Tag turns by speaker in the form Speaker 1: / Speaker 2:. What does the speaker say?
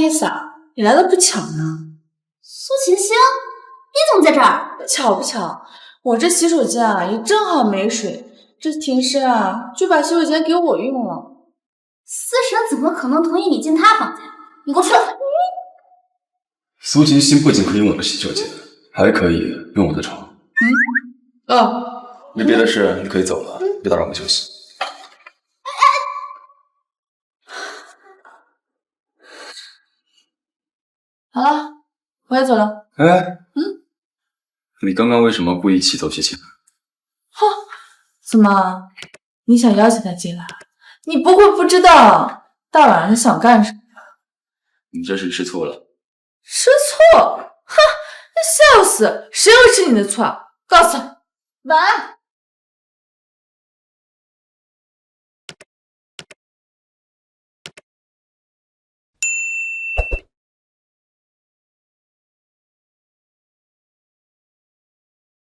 Speaker 1: 意思啊？你来的不巧呢。
Speaker 2: 苏晴晴，你怎么在这儿？
Speaker 1: 巧不巧，我这洗手间啊也正好没水，这庭深啊就把洗手间给我用了。
Speaker 2: 司神怎么可能同意你进他房间？你给我出来！
Speaker 3: 苏晴欣不仅可以用我的洗手间，还可以用我的床。没别的事，你可以走了，别打扰我们休息。
Speaker 1: 好了，我也走了。
Speaker 3: 你刚刚为什么故意气走谢晴？
Speaker 1: 怎么，你想邀请他进来？你不会不知道大晚上想干什么？
Speaker 3: 你这是吃醋了？
Speaker 1: 吃醋？哼，那笑死！谁会吃你的醋啊？告诉你，晚安。